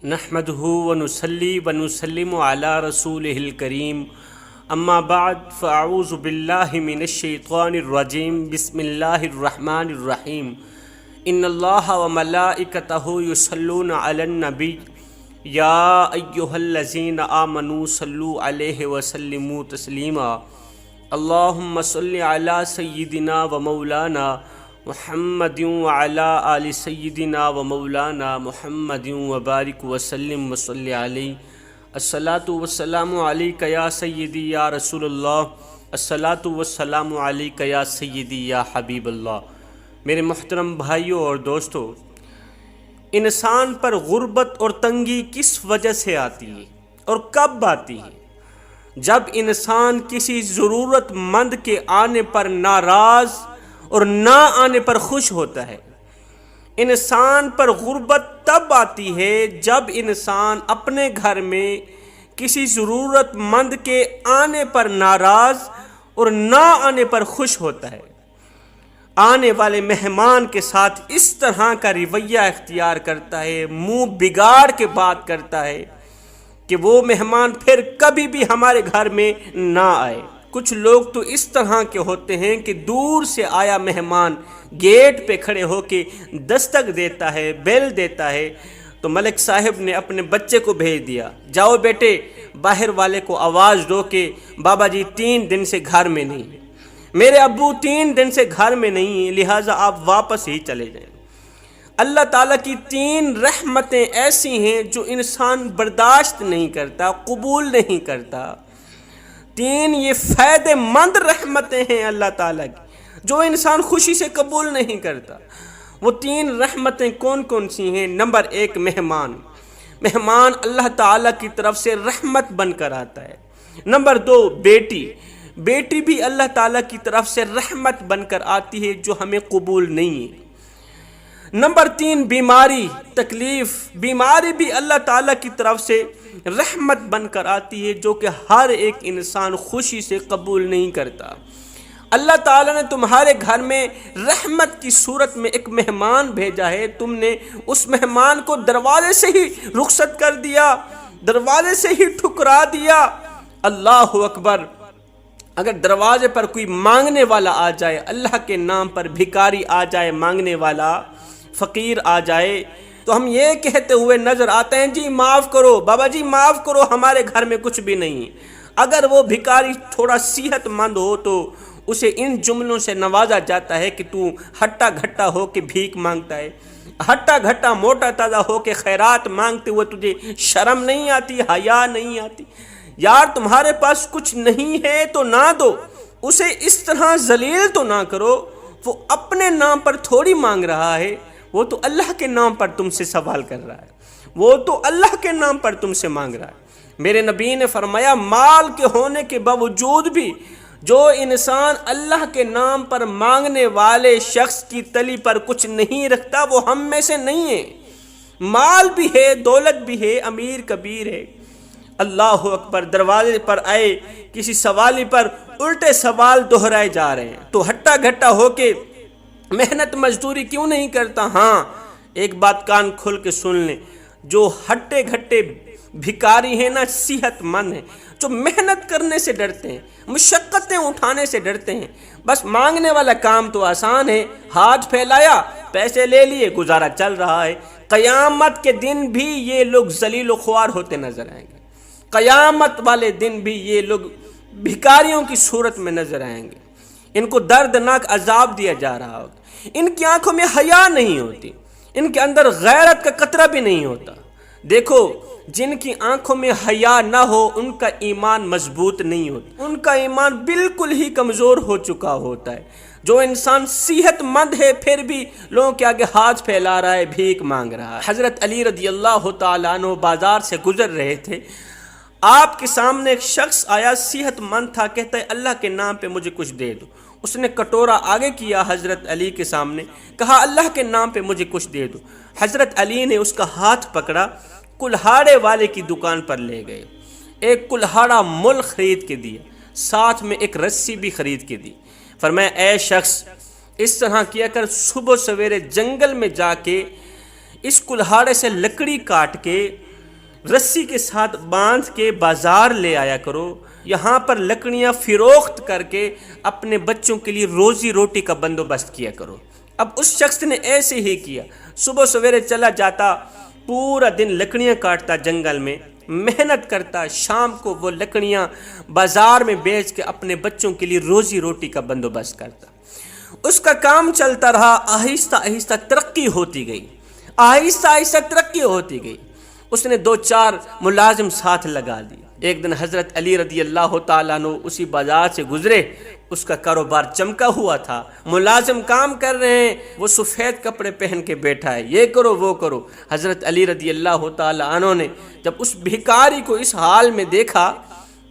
نحمدہ ونصلی ونسلم علی رسولہ الکریم اما بعد فاعوذ باللہ من الشیطان الرجیم بسم اللہ الرحمن الرحیم ان اللہ وملائکتہ یصلون علی النبی یا ایہا الذین آمنوا صلوا علیہ وسلموا تسلیما اللہم صلی علی سیدنا ومولانا محمد وعلی آل سیدنا و مولانا محمد وبارک وسلم وصلی علیہ الصلاۃ والسلام علیک یا سیدی یا رسول اللہ الصلاۃ والسلام علیک یا سیدی یا حبیب اللہ۔ میرے محترم بھائیوں اور دوستو، انسان پر غربت اور تنگی کس وجہ سے آتی ہے اور کب آتی ہے؟ جب انسان کسی ضرورت مند کے آنے پر ناراض اور نہ آنے پر خوش ہوتا ہے۔ انسان پر غربت تب آتی ہے جب انسان اپنے گھر میں کسی ضرورت مند کے آنے پر ناراض اور نہ آنے پر خوش ہوتا ہے، آنے والے مہمان کے ساتھ اس طرح کا رویہ اختیار کرتا ہے، منہ بگاڑ کے بات کرتا ہے کہ وہ مہمان پھر کبھی بھی ہمارے گھر میں نہ آئے۔ کچھ لوگ تو اس طرح کے ہوتے ہیں کہ دور سے آیا مہمان گیٹ پہ کھڑے ہو کے دستک دیتا ہے، بیل دیتا ہے تو ملک صاحب نے اپنے بچے کو بھیج دیا، جاؤ بیٹے باہر والے کو آواز دو کہ بابا جی 3 دن سے گھر میں نہیں، میرے ابو 3 دن سے گھر میں نہیں ہیں، لہٰذا آپ واپس ہی چلے جائیں۔ اللہ تعالیٰ کی 3 رحمتیں ایسی ہیں جو انسان برداشت نہیں کرتا، قبول نہیں کرتا۔ 3 یہ فائدہ مند رحمتیں ہیں اللہ تعالیٰ کی جو انسان خوشی سے قبول نہیں کرتا۔ وہ 3 رحمتیں کون کون سی ہیں؟ نمبر 1 مہمان اللہ تعالیٰ کی طرف سے رحمت بن کر آتا ہے۔ نمبر 2 بیٹی بھی اللہ تعالیٰ کی طرف سے رحمت بن کر آتی ہے جو ہمیں قبول نہیں ہے۔ نمبر 3 بیماری، تکلیف، بیماری بھی اللہ تعالیٰ کی طرف سے رحمت بن کر آتی ہے جو کہ ہر ایک انسان خوشی سے قبول نہیں کرتا۔ اللہ تعالیٰ نے تمہارے گھر میں رحمت کی صورت میں ایک مہمان بھیجا ہے، تم نے اس مہمان کو دروازے سے ہی رخصت کر دیا، دروازے سے ہی ٹھکرا دیا۔ اللہ اکبر! اگر دروازے پر کوئی مانگنے والا آ جائے، اللہ کے نام پر بھکاری آ جائے، مانگنے والا فقیر آ جائے تو ہم یہ کہتے ہوئے نظر آتے ہیں جی معاف کرو بابا جی، معاف کرو، ہمارے گھر میں کچھ بھی نہیں۔ اگر وہ بھکاری تھوڑا صحت مند ہو تو اسے ان جملوں سے نوازا جاتا ہے کہ تو ہٹا گھٹا ہو کے بھیک مانگتا ہے، ہٹا گھٹا موٹا تازہ ہو کے خیرات مانگتے ہوئے تجھے شرم نہیں آتی، حیا نہیں آتی؟ یار تمہارے پاس کچھ نہیں ہے تو نہ دو، اسے اس طرح ذلیل تو نہ کرو، وہ اپنے نام پر تھوڑی مانگ رہا ہے، وہ تو اللہ کے نام پر تم سے سوال کر رہا ہے، وہ تو اللہ کے نام پر تم سے مانگ رہا ہے۔ میرے نبی نے فرمایا مال کے ہونے کے باوجود بھی جو انسان اللہ کے نام پر مانگنے والے شخص کی تلی پر کچھ نہیں رکھتا وہ ہم میں سے نہیں ہے۔ مال بھی ہے، دولت بھی ہے، امیر کبیر ہے، اللہ اکبر، دروازے پر آئے کسی سوالی پر الٹے سوال دہرائے جا رہے ہیں تو ہٹا گھٹا ہو کے محنت مزدوری کیوں نہیں کرتا؟ ہاں ایک بات کان کھول کے سن لیں، جو ہٹے گھٹے بھکاری ہیں نا، صحت مند ہیں، جو محنت کرنے سے ڈرتے ہیں، مشقتیں اٹھانے سے ڈرتے ہیں، بس مانگنے والا کام تو آسان ہے، ہاتھ پھیلایا پیسے لے لیے گزارا چل رہا ہے۔ قیامت کے دن بھی یہ لوگ ذلیل و خوار ہوتے نظر آئیں گے، قیامت والے دن بھی یہ لوگ بھکاریوں کی صورت میں نظر آئیں گے، ان کو دردناک عذاب دیا جا رہا ہوگا، ان کی آنکھوں میں حیا نہیں ہوتی، ان کے اندر غیرت کا قطرہ بھی نہیں ہوتا۔ دیکھو جن کی آنکھوں میں حیا نہ ہو ان کا ایمان مضبوط نہیں ہوتا، ان کا ایمان بالکل ہی کمزور ہو چکا ہوتا ہے۔ جو انسان صحت مند ہے پھر بھی لوگوں کے آگے ہاتھ پھیلا رہا ہے، بھیک مانگ رہا ہے۔ حضرت علی رضی اللہ تعالیٰ عنہ بازار سے گزر رہے تھے، آپ کے سامنے ایک شخص آیا، صحت مند تھا، کہتا ہے اللہ کے نام پہ مجھے کچھ دے دو۔ اس نے کٹورا آگے کیا حضرت علی کے سامنے، کہا اللہ کے نام پہ مجھے کچھ دے دو۔ حضرت علی نے اس کا ہاتھ پکڑا، کلہاڑے والے کی دکان پر لے گئے، ایک کلہاڑا مل خرید کے دیا، ساتھ میں ایک رسی بھی خرید کے دی۔ فرمایا اے شخص اس طرح کیا کر، صبح سویرے جنگل میں جا کے اس کلہاڑے سے لکڑی کاٹ کے رسی کے ساتھ باندھ کے بازار لے آیا کرو، یہاں پر لکڑیاں فروخت کر کے اپنے بچوں کے لیے روزی روٹی کا بندوبست کیا کرو۔ اب اس شخص نے ایسے ہی کیا، صبح سویرے چلا جاتا، پورا دن لکڑیاں کاٹتا جنگل میں، محنت کرتا، شام کو وہ لکڑیاں بازار میں بیچ کے اپنے بچوں کے لیے روزی روٹی کا بندوبست کرتا۔ اس کا کام چلتا رہا، آہستہ آہستہ ترقی ہوتی گئی، آہستہ آہستہ ترقی ہوتی گئی۔ اس نے 2-4 ملازم ساتھ لگا دی۔ ایک دن حضرت علی رضی اللہ تعالیٰ عنہ اسی بازار سے گزرے، اس کا کاروبار چمکا ہوا تھا، ملازم کام کر رہے ہیں، وہ سفید کپڑے پہن کے بیٹھا ہے، یہ کرو وہ کرو۔ حضرت علی رضی اللہ تعالیٰ عنہ نے جب اس بھکاری کو اس حال میں دیکھا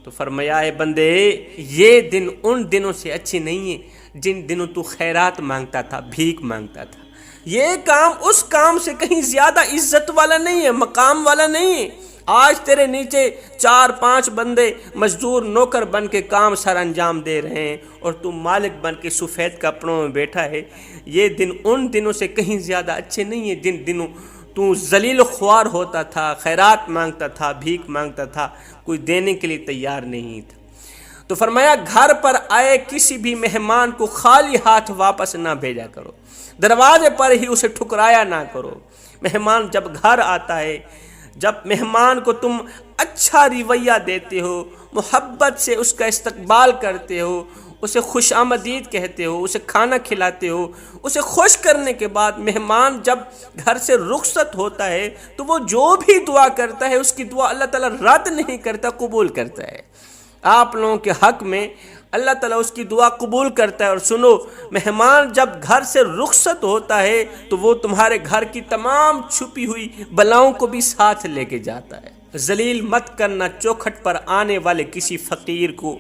تو فرمایا، اے بندے، یہ دن ان دنوں سے اچھے نہیں ہیں جن دنوں تو خیرات مانگتا تھا، بھیک مانگتا تھا۔ یہ کام اس کام سے کہیں زیادہ عزت والا نہیں ہے، مقام والا نہیں ہے۔ آج تیرے نیچے 4-5 بندے مزدور نوکر بن کے کام سر انجام دے رہے ہیں اور تم مالک بن کے سفید کپڑوں میں بیٹھا ہے۔ یہ دن ان دنوں سے کہیں زیادہ اچھے نہیں ہیں جن دنوں تو ذلیل و خوار ہوتا تھا، خیرات مانگتا تھا، بھیک مانگتا تھا، کوئی دینے کے لیے تیار نہیں تھا۔ تو فرمایا، گھر پر آئے کسی بھی مہمان کو خالی ہاتھ واپس نہ بھیجا کرو، دروازے پر ہی اسے ٹھکرایا نہ کرو۔ مہمان جب گھر آتا ہے، جب مہمان کو تم اچھا رویہ دیتے ہو، محبت سے اس کا استقبال کرتے ہو، اسے خوش آمدید کہتے ہو، اسے کھانا کھلاتے ہو، اسے خوش کرنے کے بعد مہمان جب گھر سے رخصت ہوتا ہے تو وہ جو بھی دعا کرتا ہے اس کی دعا اللہ تعالیٰ رد نہیں کرتا، قبول کرتا ہے۔ آپ لوگوں کے حق میں اللہ تعالیٰ اس کی دعا قبول کرتا ہے۔ اور سنو، مہمان جب گھر سے رخصت ہوتا ہے تو وہ تمہارے گھر کی تمام چھپی ہوئی بلاؤں کو بھی ساتھ لے کے جاتا ہے۔ ذلیل مت کرنا چوکھٹ پر آنے والے کسی فقیر کو،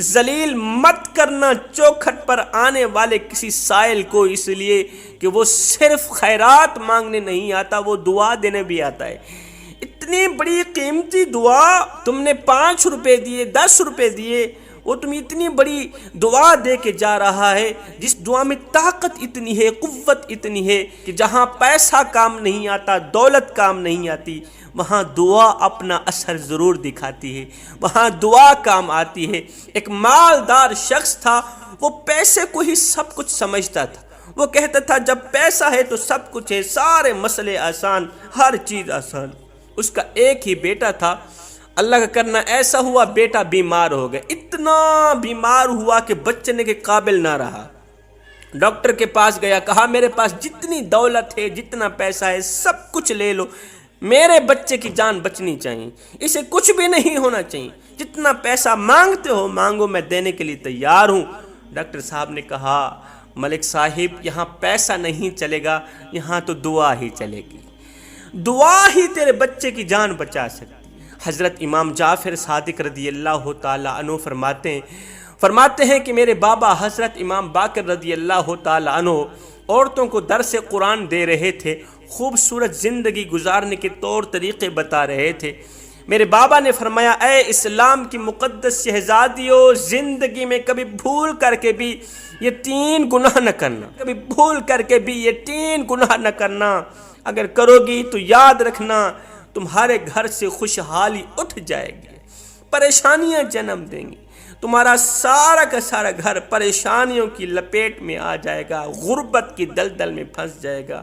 ذلیل مت کرنا چوکھٹ پر آنے والے کسی سائل کو، اس لیے کہ وہ صرف خیرات مانگنے نہیں آتا، وہ دعا دینے بھی آتا ہے۔ اتنی بڑی قیمتی دعا تم نے 5 روپے دیے، 10 روپے دیے، وہ تم اتنی بڑی دعا دے کے جا رہا ہے جس دعا میں طاقت اتنی ہے، قوت اتنی ہے کہ جہاں پیسہ کام نہیں آتا، دولت کام نہیں آتی، وہاں دعا اپنا اثر ضرور دکھاتی ہے، وہاں دعا کام آتی ہے۔ ایک مالدار شخص تھا، وہ پیسے کو ہی سب کچھ سمجھتا تھا، وہ کہتا تھا جب پیسہ ہے تو سب کچھ ہے، سارے مسئلے آسان، ہر چیز آسان۔ اس کا ایک ہی بیٹا تھا، اللہ کا کرنا ایسا ہوا بیٹا بیمار ہو گیا، اتنا بیمار ہوا کہ بچنے کے قابل نہ رہا۔ ڈاکٹر کے پاس گیا، کہا میرے پاس جتنی دولت ہے، جتنا پیسہ ہے، سب کچھ لے لو، میرے بچے کی جان بچنی چاہیے، اسے کچھ بھی نہیں ہونا چاہیے، جتنا پیسہ مانگتے ہو مانگو، میں دینے کے لیے تیار ہوں۔ ڈاکٹر صاحب نے کہا، ملک صاحب، یہاں پیسہ نہیں چلے گا، یہاں تو دعا ہی چلے گی، دعا ہی تیرے بچے کی جان بچا سکتی۔ حضرت امام جعفر صادق رضی اللہ تعالیٰ عنہ فرماتے ہیں کہ میرے بابا حضرت امام باقر رضی اللہ تعالیٰ عنہ عورتوں کو درس قرآن دے رہے تھے، خوبصورت زندگی گزارنے کے طور طریقے بتا رہے تھے۔ میرے بابا نے فرمایا، اے اسلام کی مقدس شہزادیوں، زندگی میں کبھی بھول کر کے بھی یہ 3 گناہ نہ کرنا، کبھی بھول کر کے بھی یہ 3 گناہ نہ کرنا، اگر کرو گی تو یاد رکھنا تمہارے گھر سے خوشحالی اٹھ جائے گی، پریشانیاں جنم دیں گی، تمہارا سارا کا سارا گھر پریشانیوں کی لپیٹ میں آ جائے گا، غربت کی دلدل میں پھنس جائے گا،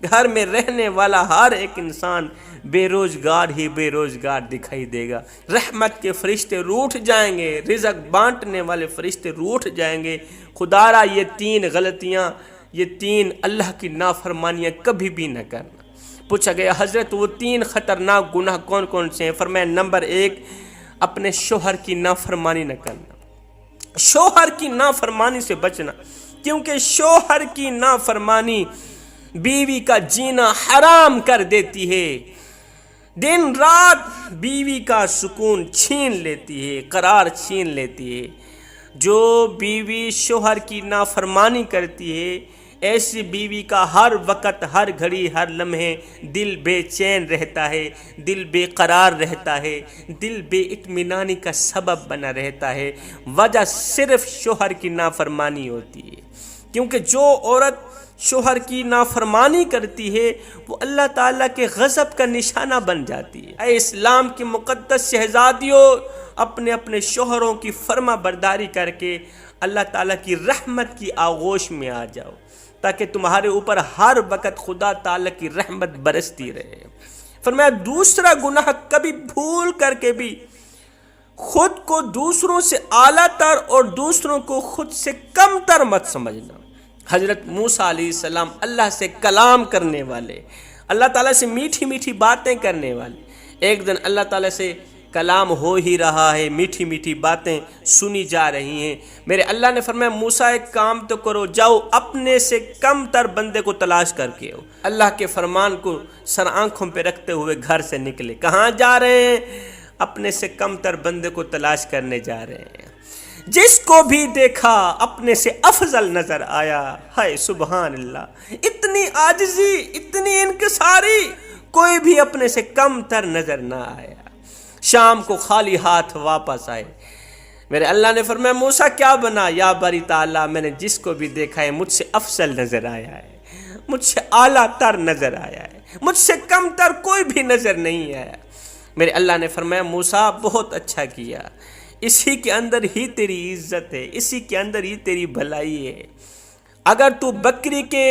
گھر میں رہنے والا ہر ایک انسان بے روزگار ہی بے روزگار دکھائی دے گا، رحمت کے فرشتے روٹھ جائیں گے، رزق بانٹنے والے فرشتے روٹھ جائیں گے۔ خدارا یہ 3 غلطیاں، یہ 3 اللہ کی نافرمانیاں کبھی بھی نہ کرنا۔ پوچھا گیا، حضرت وہ 3 خطرناک گناہ کون کون سے ہیں؟ فرمایا، نمبر 1، اپنے شوہر کی نافرمانی نہ کرنا، شوہر کی نافرمانی سے بچنا، کیونکہ شوہر کی نافرمانی بیوی کا جینا حرام کر دیتی ہے، دن رات بیوی کا سکون چھین لیتی ہے، قرار چھین لیتی ہے۔ جو بیوی شوہر کی نافرمانی کرتی ہے، ایسی بیوی کا ہر وقت، ہر گھڑی، ہر لمحے دل بے چین رہتا ہے، دل بے قرار رہتا ہے، دل بے اطمینانی کا سبب بنا رہتا ہے۔ وجہ صرف شوہر کی نافرمانی ہوتی ہے، کیونکہ جو عورت شوہر کی نافرمانی کرتی ہے وہ اللہ تعالیٰ کے غضب کا نشانہ بن جاتی ہے۔ اے اسلام کی مقدس شہزادیوں، اپنے اپنے شوہروں کی فرما برداری کر کے اللہ تعالیٰ کی رحمت کی آغوش میں آ جاؤ، تاکہ تمہارے اوپر ہر وقت خدا تعالیٰ کی رحمت برستی رہے۔ فرمایا دوسرا گناہ کبھی بھول کر کے بھی خود کو دوسروں سے اعلیٰ تر اور دوسروں کو خود سے کم تر مت سمجھنا۔ حضرت موسیٰ علیہ السلام اللہ سے کلام کرنے والے، اللہ تعالیٰ سے میٹھی میٹھی باتیں کرنے والے، ایک دن اللہ تعالیٰ سے کلام ہو ہی رہا ہے، میٹھی میٹھی باتیں سنی جا رہی ہیں، میرے اللہ نے فرمایا موسیٰ ایک کام تو کرو، جاؤ اپنے سے کم تر بندے کو تلاش کر کے آؤ۔ اللہ کے فرمان کو سر آنکھوں پہ رکھتے ہوئے گھر سے نکلے۔ کہاں جا رہے ہیں؟ اپنے سے کم تر بندے کو تلاش کرنے جا رہے ہیں۔ جس کو بھی دیکھا اپنے سے افضل نظر آیا۔ ہائے سبحان اللہ، اتنی عاجزی، اتنی انکساری، کوئی بھی اپنے سے کم تر نظر نہ آیا۔ شام کو خالی ہاتھ واپس آئے۔ میرے اللہ نے فرمایا موسیٰ کیا بنا؟ یا باری تعالیٰ، میں نے جس کو بھی دیکھا ہے مجھ سے افضل نظر آیا ہے، مجھ سے اعلیٰ تر نظر آیا ہے، مجھ سے کم تر کوئی بھی نظر نہیں آیا۔ میرے اللہ نے فرمایا موسیٰ بہت اچھا کیا، اسی کے اندر ہی تیری عزت ہے، اسی کے اندر ہی تیری بھلائی ہے۔ اگر تو بکری کے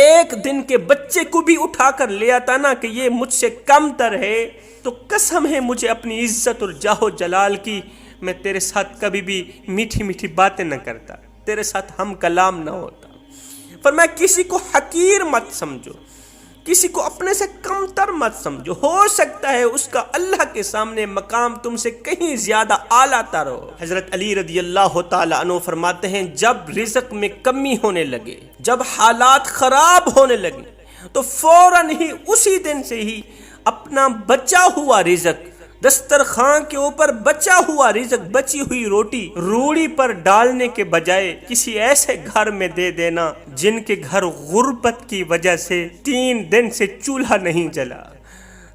ایک دن کے بچے کو بھی اٹھا کر لے آتا نا کہ یہ مجھ سے کم تر ہے، تو قسم ہے مجھے اپنی عزت اور جاہ و جلال کی، میں تیرے ساتھ کبھی بھی میٹھی میٹھی باتیں نہ کرتا، تیرے ساتھ ہم کلام نہ ہوتا۔ فرمایا کسی کو حقیر مت سمجھو، کسی کو اپنے سے کم تر مت سمجھو، ہو سکتا ہے اس کا اللہ کے سامنے مقام تم سے کہیں زیادہ اعلیٰ تر ہو۔ حضرت علی رضی اللہ تعالیٰ عنہ فرماتے ہیں جب رزق میں کمی ہونے لگے، جب حالات خراب ہونے لگے، تو فوراً ہی اسی دن سے ہی اپنا بچا ہوا رزق، دسترخوان کے اوپر بچا ہوا رزق، بچی ہوئی روٹی روڑی پر ڈالنے کے بجائے کسی ایسے گھر میں دے دینا جن کے گھر غربت کی وجہ سے 3 دن سے چولہا نہیں جلا،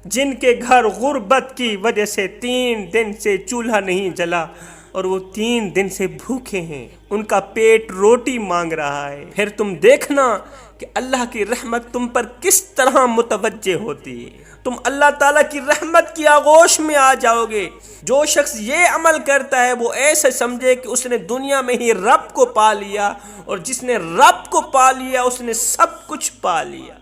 جن کے گھر غربت کی وجہ سے 3 دن سے چولہا نہیں جلا اور وہ 3 دن سے بھوکے ہیں، ان کا پیٹ روٹی مانگ رہا ہے، پھر تم دیکھنا کہ اللہ کی رحمت تم پر کس طرح متوجہ ہوتی ہے، تم اللہ تعالیٰ کی رحمت کی آغوش میں آ جاؤ گے۔ جو شخص یہ عمل کرتا ہے وہ ایسے سمجھے کہ اس نے دنیا میں ہی رب کو پا لیا، اور جس نے رب کو پا لیا اس نے سب کچھ پا لیا۔